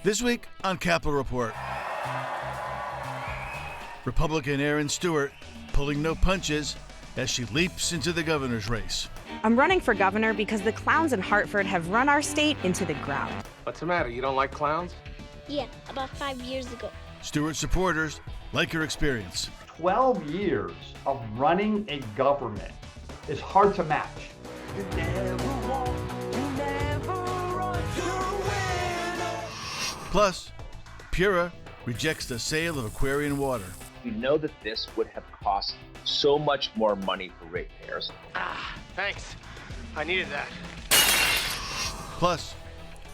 This week on Capitol Report, Republican Erin Stewart pulling no punches as she leaps into the governor's race. I'm running for governor because the clowns in Hartford have run our state into the ground. What's the matter? You don't like clowns? Yeah, about 5 years ago. Stewart supporters like her experience. 12 years of running a government is hard to match. Plus, PURA rejects the sale of Aquarion Water. We know that this would have cost so much more money for ratepayers. Thanks. I needed that. Plus,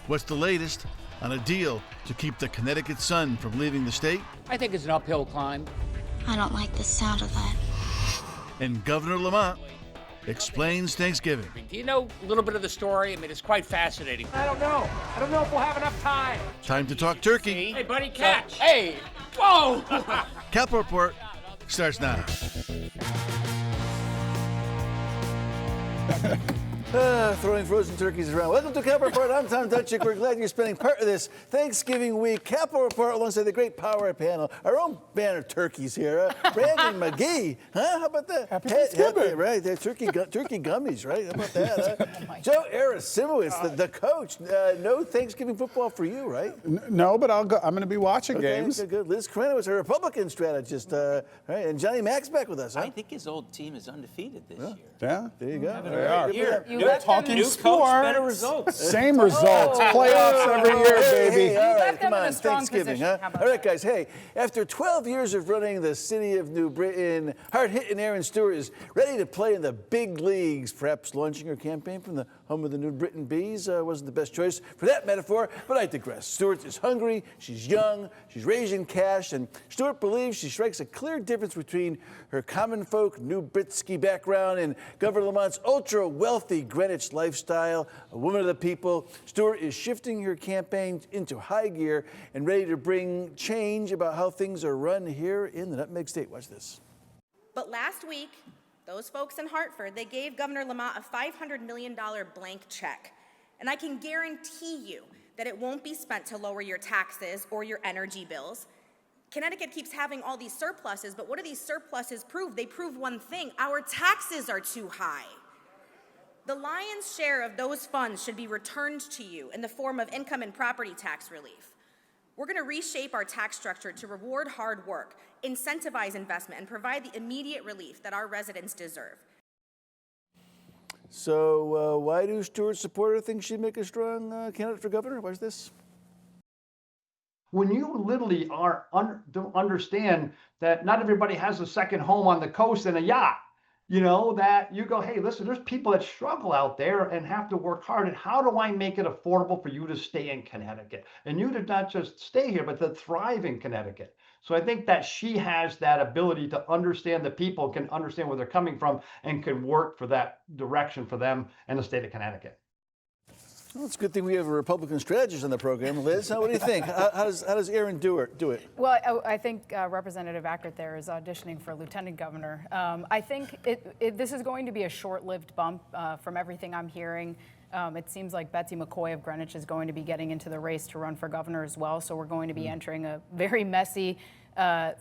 what's the latest on a deal to keep the Connecticut Sun from leaving the state? I think it's an uphill climb. I don't like the sound of that. And Governor Lamont explains Thanksgiving. Do you know a little bit of the story? I mean, it's quite fascinating. I don't know if we'll have enough time. Time to talk turkey. Hey, buddy, catch. Hey, whoa. Capitol Report starts now. Throwing frozen turkeys around. Welcome to Capitol Report. I'm Tom Dutchick. We're glad you're spending part of this Thanksgiving week. Capitol Report alongside the great Power panel. Our own band of turkeys here. Brandon McGee. Huh? How about that? Happy Thanksgiving. Right. They're turkey gummies, right? How about that? Joe Arasimowicz, the coach. No Thanksgiving football for you, right? No, but I'm going to be watching games. Good. Liz Krenowitz, a Republican strategist. Right? And Johnny Mack's back with us, huh? I think his old team is undefeated this year. Yeah, there you go. They are. Here, Talking new sport. coach, better results. Same results. Playoffs every year, baby. Hey, all right, left them come in a on, strong Thanksgiving, position. huh? How about All right, guys, hey, after 12 years of running the city of New Britain, hard-hitting Erin Stewart is ready to play in the big leagues. Perhaps launching her campaign from the home of the New Britain Bees wasn't the best choice for that metaphor, but I digress. Stewart is hungry, she's young, she's raising cash, and Stewart believes she strikes a clear difference between her common folk New Britsky background and Governor Lamont's ultra-wealthy Greenwich lifestyle. A woman of the people, Stewart is shifting her campaign into high gear and ready to bring change about how things are run here in the Nutmeg State. Watch this. But last week, those folks in Hartford, they gave Governor Lamont a $500 million blank check. And I can guarantee you that it won't be spent to lower your taxes or your energy bills. Connecticut keeps having all these surpluses, but what do these surpluses prove? They prove one thing: our taxes are too high. The lion's share of those funds should be returned to you in the form of income and property tax relief. We're going to reshape our tax structure to reward hard work, incentivize investment, and provide the immediate relief that our residents deserve. So why do Stewart supporters think she'd make a strong candidate for governor? Watch this. When you literally don't understand that not everybody has a second home on the coast and a yacht, that you go, hey, listen, there's people that struggle out there and have to work hard. And how do I make it affordable for you to stay in Connecticut? And you to not just stay here, but to thrive in Connecticut. So I think that she has that ability to understand the people, can understand where they're coming from, and can work for that direction for them and the state of Connecticut. Well, it's a good thing we have a Republican strategist on the program. Liz, what do you think? How does Erin do it? Well, I think Representative Ackert there is auditioning for lieutenant governor. I think this is going to be a short-lived bump from everything I'm hearing. It seems like Betsy McCoy of Greenwich is going to be getting into the race to run for governor as well. So we're going to be entering a very messy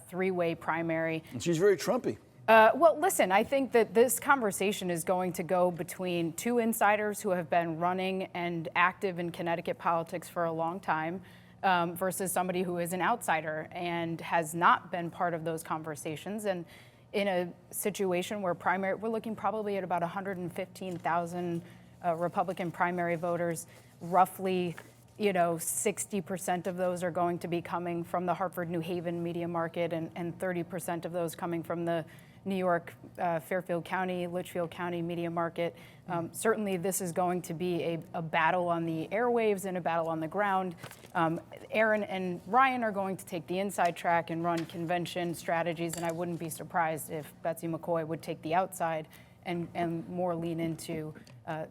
three-way primary. And she's very Trumpy. Well, listen, I think that this conversation is going to go between two insiders who have been running and active in Connecticut politics for a long time versus somebody who is an outsider and has not been part of those conversations. And in a situation where we're looking probably at about 115,000 Republican primary voters, roughly 60% of those are going to be coming from the Hartford, New Haven media market, and 30% of those coming from the New York, Fairfield County, Litchfield County media market. Certainly this is going to be a battle on the airwaves and a battle on the ground. Erin and Ryan are going to take the inside track and run convention strategies, and I wouldn't be surprised if Betsy McCoy would take the outside and more lean into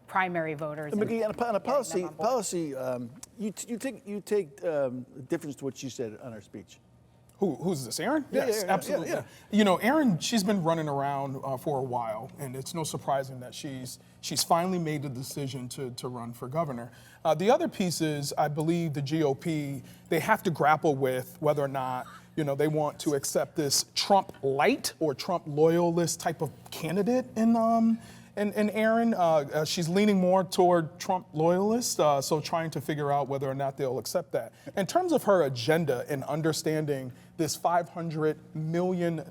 primary voters. McGee, on a policy, you take difference to what she said on her speech. Who's this, Erin? Yes, yeah, absolutely. yeah. You know, Erin, she's been running around for a while, and it's no surprising that she's finally made the decision to run for governor. The other piece is, I believe the GOP, they have to grapple with whether or not, you know, they want to accept this Trump light or Trump loyalist type of candidate in Erin. She's leaning more toward Trump loyalist, so trying to figure out whether or not they'll accept that. In terms of her agenda and understanding this $500 million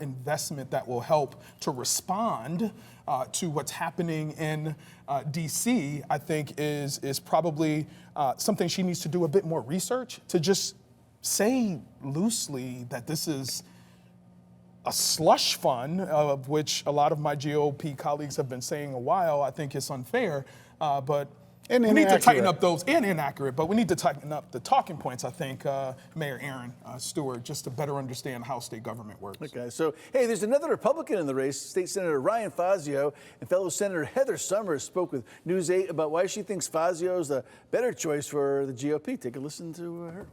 investment that will help to respond to what's happening in D.C., I think is probably something she needs to do a bit more research. To just say loosely that this is a slush fund, of which a lot of my GOP colleagues have been saying a while, I think it's unfair, but we need to tighten up those, and inaccurate, but we need to tighten up the talking points, I think, Mayor Erin Stewart, just to better understand how state government works. Okay, so, hey, there's another Republican in the race. State Senator Ryan Fazio and fellow Senator Heather Summers spoke with News 8 about why she thinks Fazio is the better choice for the GOP. Take a listen to her.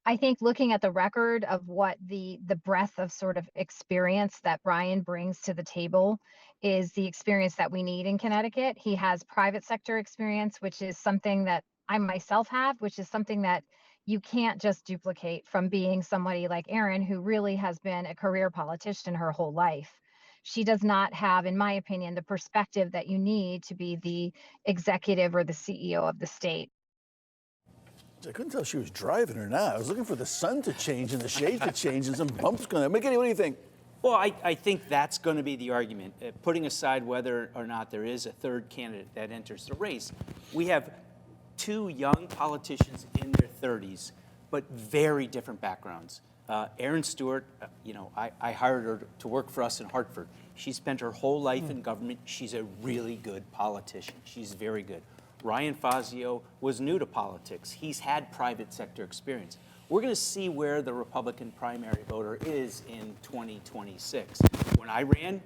I think looking at the record of what the breadth of sort of experience that Brian brings to the table is the experience that we need in Connecticut. He has private sector experience, which is something that I myself have, which is something that you can't just duplicate from being somebody like Erin, who really has been a career politician her whole life. She does not have, in my opinion, the perspective that you need to be the executive or the CEO of the state. I couldn't tell if she was driving or not. I was looking for the sun to change and the shade to change and some bumps going on. McKinney, what do you think? Well, I think that's going to be the argument. Putting aside whether or not there is a third candidate that enters the race, we have two young politicians in their 30s, but very different backgrounds. Erin Stewart, you know, I hired her to work for us in Hartford. She spent her whole life in government. She's a really good politician. She's very good. Ryan Fazio was new to politics. He's had private sector experience. We're going to see where the Republican primary voter is in 2026. When I ran,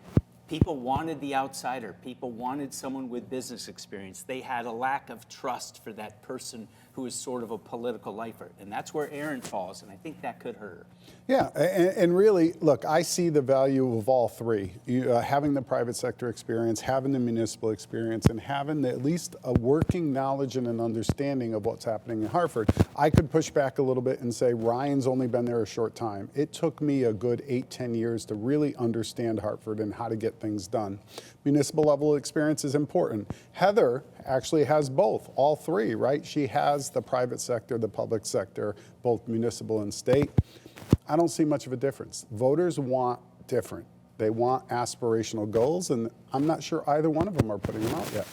people wanted the outsider. People wanted someone with business experience. They had a lack of trust for that person who is sort of a political lifer. And that's where Erin falls, and I think that could hurt her. Yeah, and really, look, I see the value of all three. Having the private sector experience, having the municipal experience, and having at least a working knowledge and an understanding of what's happening in Hartford. I could push back a little bit and say Ryan's only been there a short time. It took me a good 8-10 years to really understand Hartford and how to get things done. Municipal level experience is important. Heather actually has both, all three, right? She has the private sector, the public sector, both municipal and state. I don't see much of a difference. Voters want different. They want aspirational goals, and I'm not sure either one of them are putting them out yet.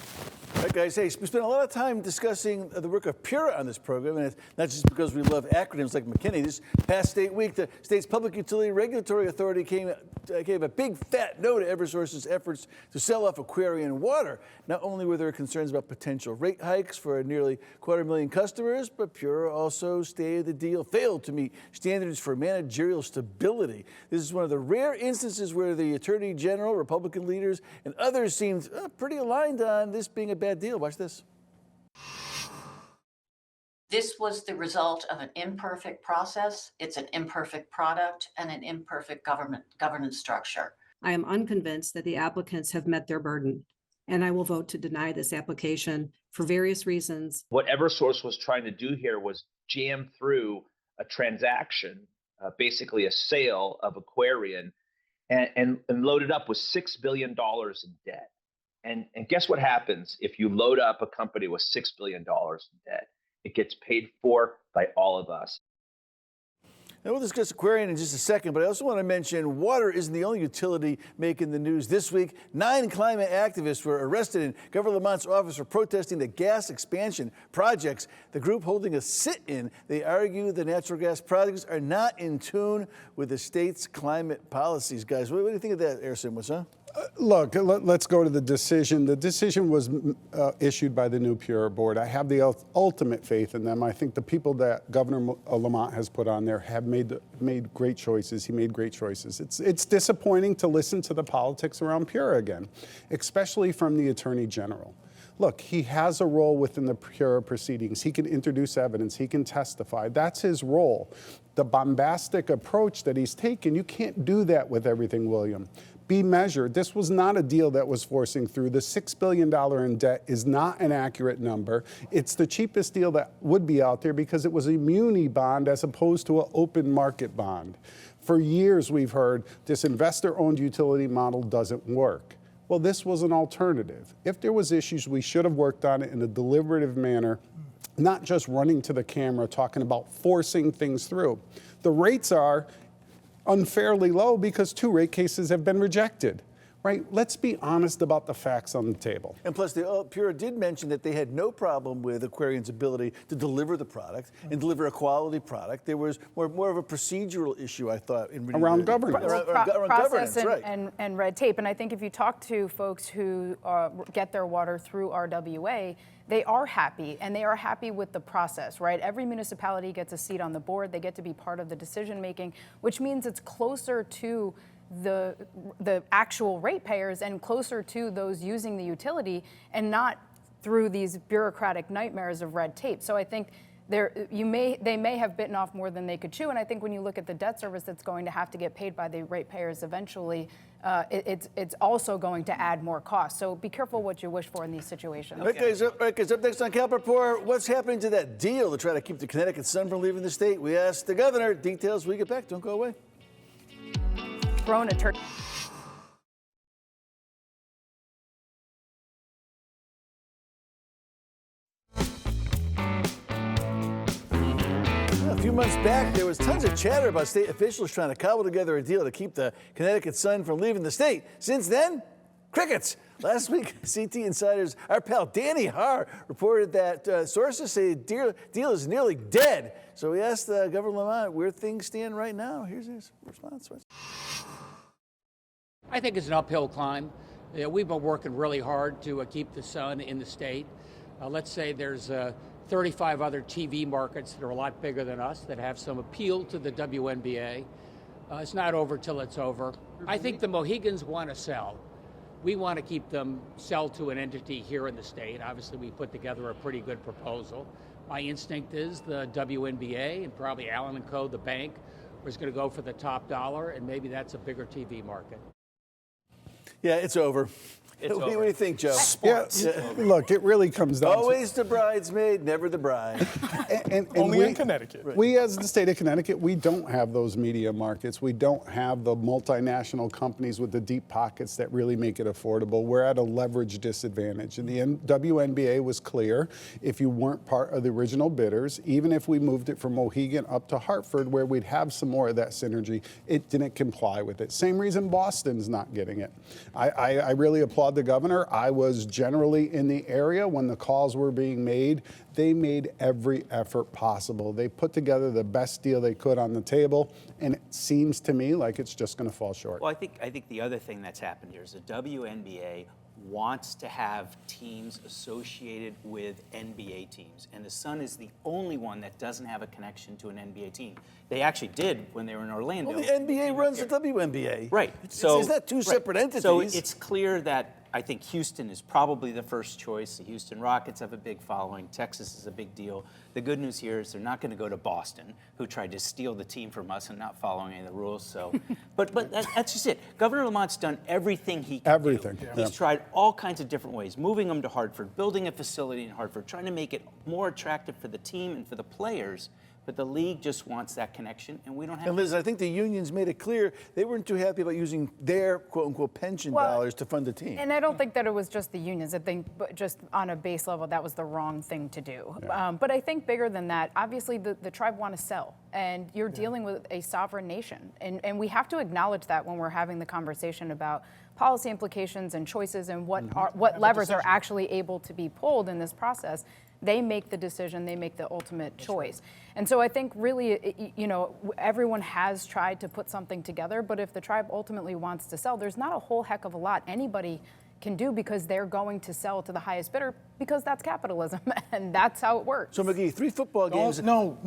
All right, guys, hey, we spent a lot of time discussing the work of PURA on this program, and it's not just because we love acronyms like McKinney. This past state week, the state's Public Utility Regulatory Authority gave a big fat no to Eversource's efforts to sell off Aquarion Water. Not only were there concerns about potential rate hikes for nearly 250,000 customers, but PURA also stated the deal failed to meet standards for managerial stability. This is one of the rare instances where the Attorney General, Republican leaders, and others seemed pretty aligned on this being a bad deal. Watch this. This was the result of an imperfect process. It's an imperfect product and an imperfect governance structure. I am unconvinced that the applicants have met their burden, and I will vote to deny this application for various reasons. What Eversource was trying to do here was jam through a transaction, basically a sale of Aquarion, and load it up with $6 billion in debt. And guess what happens if you load up a company with $6 billion in debt? It gets paid for by all of us. Now, we'll discuss Aquarion in just a second, but I also want to mention water isn't the only utility making the news this week. 9 climate activists were arrested in Governor Lamont's office for protesting the gas expansion projects. The group holding a sit-in, they argue the natural gas projects are not in tune with the state's climate policies. Guys, what do you think of that, Airsim? Huh? Look, let's go to the decision. The decision was issued by the new PURA board. I have the ultimate faith in them. I think the people that Governor Lamont has put on there have made great choices. He made great choices. It's disappointing to listen to the politics around PURA again, especially from the Attorney General. Look, he has a role within the PURA proceedings. He can introduce evidence. He can testify. That's his role. the bombastic approach that he's taken, you can't do that with everything, William. Be measured. This was not a deal that was forcing through. The $6 billion in debt is not an accurate number. It's the cheapest deal that would be out there because it was a muni bond as opposed to an open market bond. For years, we've heard this investor-owned utility model doesn't work. Well, this was an alternative. If there was issues, we should have worked on it in a deliberative manner, not just running to the camera talking about forcing things through. The rates are unfairly low because 2 rate cases have been rejected, right? Let's be honest about the facts on the table. And plus, the PURA did mention that they had no problem with Aquarion's ability to deliver the product and deliver a quality product. There was more of a procedural issue, I thought, in around governance. Process right. and red tape. And I think if you talk to folks who get their water through RWA, they are happy, and they are happy with the process, right? Every municipality gets a seat on the board. They get to be part of the decision making, which means it's closer to the actual ratepayers and closer to those using the utility, and not through these bureaucratic nightmares of red tape. So I think they may have bitten off more than they could chew, and I think when you look at the debt service that's going to have to get paid by the ratepayers eventually, it's also going to add more costs. So be careful what you wish for in these situations. Okay, up next on Cap Report, what's happening to that deal to try to keep the Connecticut Sun from leaving the state? We asked the governor. Details when we get back. Don't go away. Thrown a turkey. A few months back, there was tons of chatter about state officials trying to cobble together a deal to keep the Connecticut Sun from leaving the state. Since then, crickets. Last week, CT Insider's our pal Danny Haar reported that sources say the deal is nearly dead. So we asked Governor Lamont where things stand right now. Here's his response. I think it's an uphill climb. We've been working really hard to keep the Sun in the state. Let's say there's 35 other TV markets that are a lot bigger than us that have some appeal to the WNBA. It's not over till it's over. I think the Mohegans want to sell. We want to keep them sell to an entity here in the state. Obviously, we put together a pretty good proposal. My instinct is the WNBA and probably Allen & Co., the bank, was going to go for the top dollar, and maybe that's a bigger TV market. Yeah, it's over. What do you think, Joe? Look, it really comes down always the bridesmaid, never the bride. and Only in Connecticut. We, as the state of Connecticut, we don't have those media markets. We don't have the multinational companies with the deep pockets that really make it affordable. We're at a leverage disadvantage. And the WNBA was clear. If you weren't part of the original bidders, even if we moved it from Mohegan up to Hartford, where we'd have some more of that synergy, it didn't comply with it. Same reason Boston's not getting it. I really applaud the governor. I was generally in the area when the calls were being made. They made every effort possible. They put together the best deal they could on the table, and it seems to me like it's just going to fall short. Well, I think the other thing that's happened here is the WNBA wants to have teams associated with NBA teams, and the Sun is the only one that doesn't have a connection to an NBA team. They actually did when they were in Orlando. Well, the NBA runs the WNBA. Right. So is that two separate entities? So it's clear that I think Houston is probably the first choice. The Houston Rockets have a big following. Texas is a big deal. The good news here is they're not going to go to Boston, who tried to steal the team from us and not following any of the rules. So, but that's just it. Governor Lamont's done everything he can do. Yeah. He's tried all kinds of different ways, moving them to Hartford, building a facility in Hartford, trying to make it more attractive for the team and for the players. But the league just wants that connection, and we don't have. And Liz, I think the unions made it clear they weren't too happy about using their quote-unquote pension dollars to fund the team. And I don't think that it was just the unions. I think just on a base level, that was the wrong thing to do. Yeah. But I think bigger than that, obviously the tribe want to sell, and you're dealing with a sovereign nation. And we have to acknowledge that when we're having the conversation about policy implications and choices and what levers are actually able to be pulled in this process. They make the decision, they make the ultimate choice. And so I think really, everyone has tried to put something together, but if the tribe ultimately wants to sell, there's not a whole heck of a lot anybody can do because they're going to sell to the highest bidder because that's capitalism, and that's how it works. So, McGee, 3 football games. No.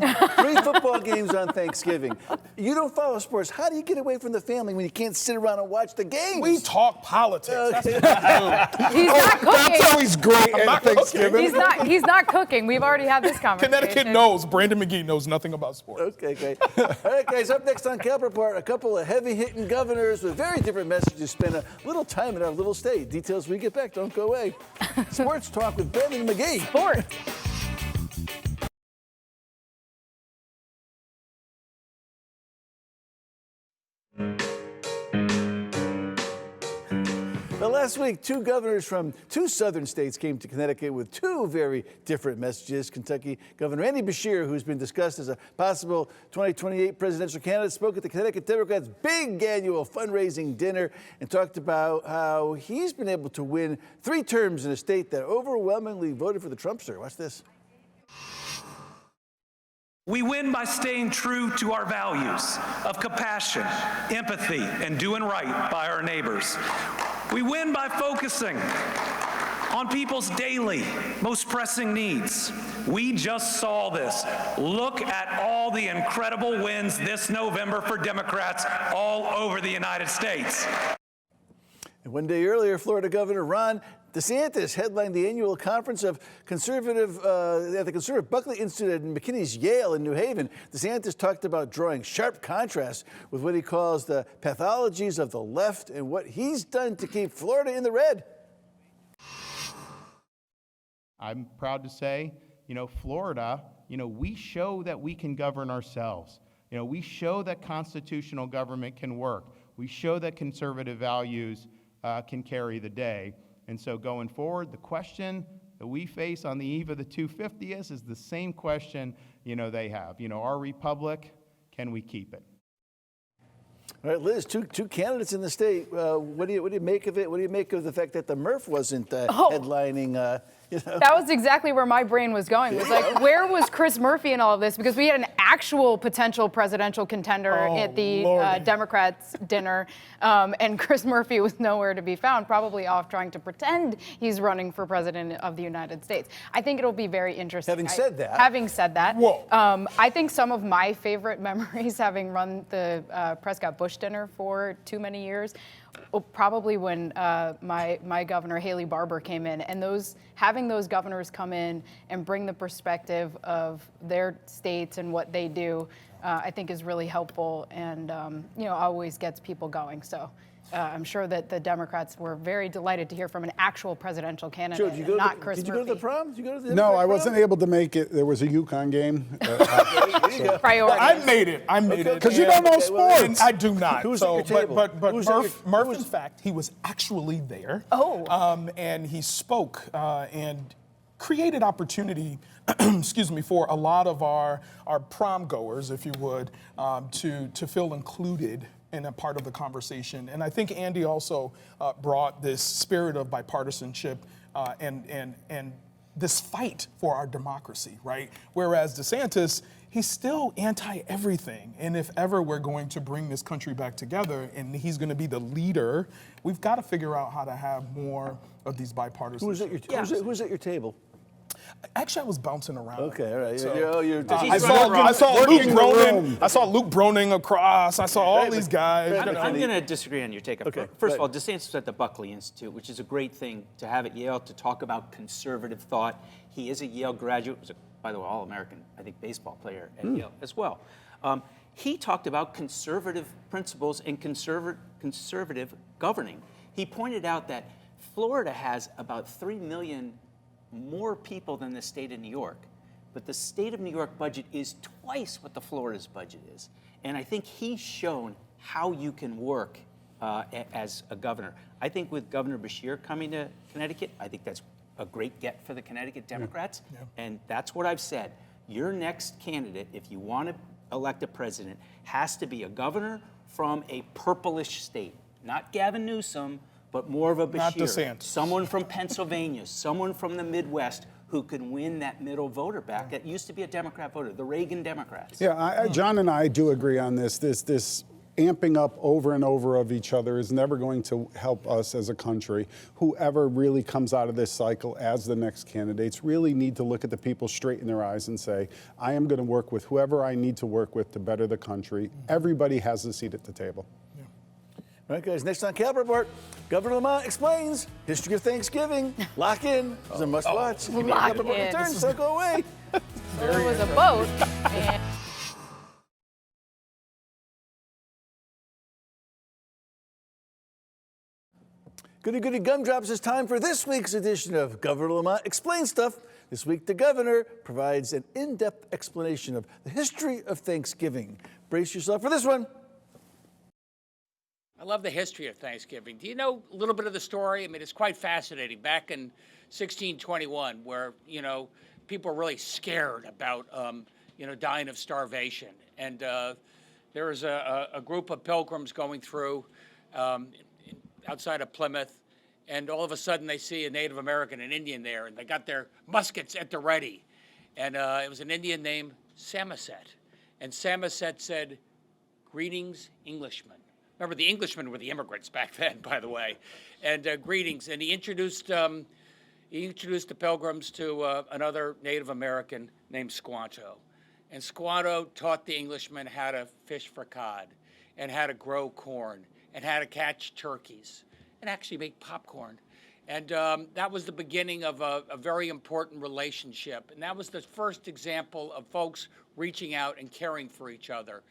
3 football games on Thanksgiving. You don't follow sports. How do you get away from the family when you can't sit around and watch the games? We talk politics. Okay. He's not cooking. That's how he's great at Thanksgiving. He's not cooking. We've already had this conversation. Connecticut knows. Brandon McGee knows nothing about sports. Okay, great. All right, guys, up next on Cap Report, a couple of heavy-hitting governors with very different messages spend a little time in our little state. Details when we get back. Don't go away. Sports Talk with Brandon McGee. Sports. Last week, 2 governors from 2 southern states came to Connecticut with 2 very different messages. Kentucky Governor Andy Beshear, who's been discussed as a possible 2028 presidential candidate, spoke at the Connecticut Democrats' big annual fundraising dinner and talked about how he's been able to win 3 terms in a state that overwhelmingly voted for the Trumpster. Watch this. We win by staying true to our values of compassion, empathy, and doing right by our neighbors. We win by focusing on people's daily, most pressing needs. We just saw this. Look at all the incredible wins this November for Democrats all over the United States. And one day earlier, Florida Governor Ron DeSantis headlined the annual conference of conservative at the Conservative Buckley Institute at McKinney's Yale in New Haven. DeSantis talked about drawing sharp contrast with what he calls the pathologies of the left and what he's done to keep Florida in the red. I'm proud to say, Florida, we show that we can govern ourselves. We show that constitutional government can work. We show that conservative values can carry the day. And so going forward, the question that we face on the eve of the 250th is the same question, they have. Our republic, can we keep it? All right, Liz, two candidates in the state. What do you make of it? What do you make of the fact that the Murph wasn't headlining? That was exactly where my brain was going. It was like, where was Chris Murphy in all of this? Because we had an actual potential presidential contender at the Democrats' dinner, and Chris Murphy was nowhere to be found, probably off trying to pretend he's running for president of the United States. I think it'll be very interesting. Having said that, I think some of my favorite memories, having run the Prescott-Bush dinner for too many years, probably when my governor Haley Barbour came in, and having those governors come in and bring the perspective of their states and what they do, I think is really helpful, and always gets people going. So I'm sure that the Democrats were very delighted to hear from an actual presidential candidate, Chris Murphy. Did you go to the prom? Did you go to the No, I wasn't able to make it. There was a UConn game. Priorities. I made it. Because you don't know sports. I do not. Who's at your table? But Murph, in fact, he was actually there. And he spoke and created opportunity, for a lot of our prom goers, if you would, to feel included in a part of the conversation. And I think Andy also brought this spirit of bipartisanship and this fight for our democracy, right? Whereas DeSantis, he's still anti-everything. And if ever we're going to bring this country back together and he's going to be the leader, we've got to figure out how to have more of these bipartisan. Who's at your table? Actually, I was bouncing around. Okay, all right. So, I saw Luke Broning. I saw Luke Broning across. I saw all these guys. I'm going to disagree on your take. Okay, First of all, DeSantis was at the Buckley Institute, which is a great thing to have at Yale to talk about conservative thought. He is a Yale graduate. Was by the way, All-American, I think, baseball player at Yale as well. He talked about conservative principles and conservative governing. He pointed out that Florida has about 3 million more people than the state of New York, but the state of New York budget is twice what the Florida's budget is. And I think he's shown how you can work as a governor. I think with Governor Beshear coming to Connecticut, I think that's a great get for the Connecticut Democrats. And that's what I've said. Your next candidate, if you want to elect a president, has to be a governor from a purplish state, not Gavin Newsom, but more of a Beshear. Not DeSantis. Someone from Pennsylvania, someone from the Midwest who can win that middle voter back. That used to be a Democrat voter, the Reagan Democrats. Yeah, John and I do agree on this. This amping up over and over of each other is never going to help us as a country. Whoever really comes out of this cycle as the next candidates really need to look at the people straight in their eyes and say, I am going to work with whoever I need to work with to better the country. Everybody has a seat at the table. All right, guys, next on Cap Report, Governor Lamont explains history of Thanksgiving. Lock in. It's a must watch. Lock Cap Report in. returns, so go away. There was a boat. And Goody goody gumdrops, it's time for this week's edition of Governor Lamont Explains Stuff. This week, the governor provides an in-depth explanation of the history of Thanksgiving. Brace yourself for this one. I love the history of Thanksgiving. Do you know a little bit of the story? I mean, it's quite fascinating. Back in 1621, where, people were really scared about, dying of starvation. And there was a group of pilgrims going through outside of Plymouth, and all of a sudden they see a Native American, an Indian there, and they got their muskets at the ready. And it was an Indian named Samoset. And Samoset said, "Greetings, Englishmen." Remember, the Englishmen were the immigrants back then, by the way. And greetings. And he introduced the pilgrims to another Native American named Squanto. And Squanto taught the Englishmen how to fish for cod and how to grow corn and how to catch turkeys and actually make popcorn. And that was the beginning of a very important relationship. And that was the first example of folks reaching out and caring for each other.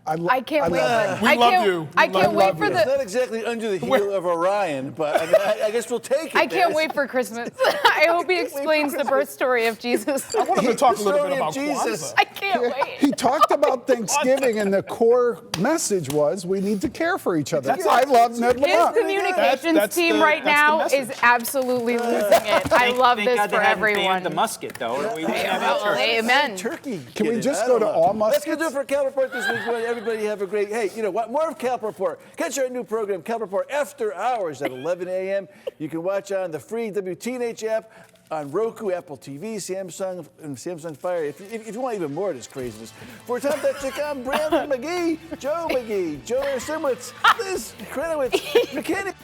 I can't wait. We love you. I can't wait for It's the. not exactly under the heel of Orion, but I guess we'll take it. I can't wait for Christmas. I hope he explains the birth story of Jesus. I want him to talk a little story bit of about Jesus. Kwanzaa. I can't wait. He talked about Thanksgiving, and the core message was we need to care for each other. I love Ned His Lamont. communications That's team the- right that's the now message. is absolutely losing it. I love Thank this God for they haven't everyone. banned the musket, though. Or we wouldn't have Well, any turkey. amen. Turkey. Can we kid. just I go don't to know. all Let's go muskets? do it for Cap Report this week. Everybody have a great, hey, you know what? More of Cap Report. Catch our new program, Cap Report After Hours at 11 a.m. You can watch on the free WTNH app, on Roku, Apple TV, Samsung, and Samsung Fire. If you want even more of this craziness. For Tom Petchik, I'm Brandon McGee, Joe McGee, Joe Simwitz, Liz Krenowitz, mechanic.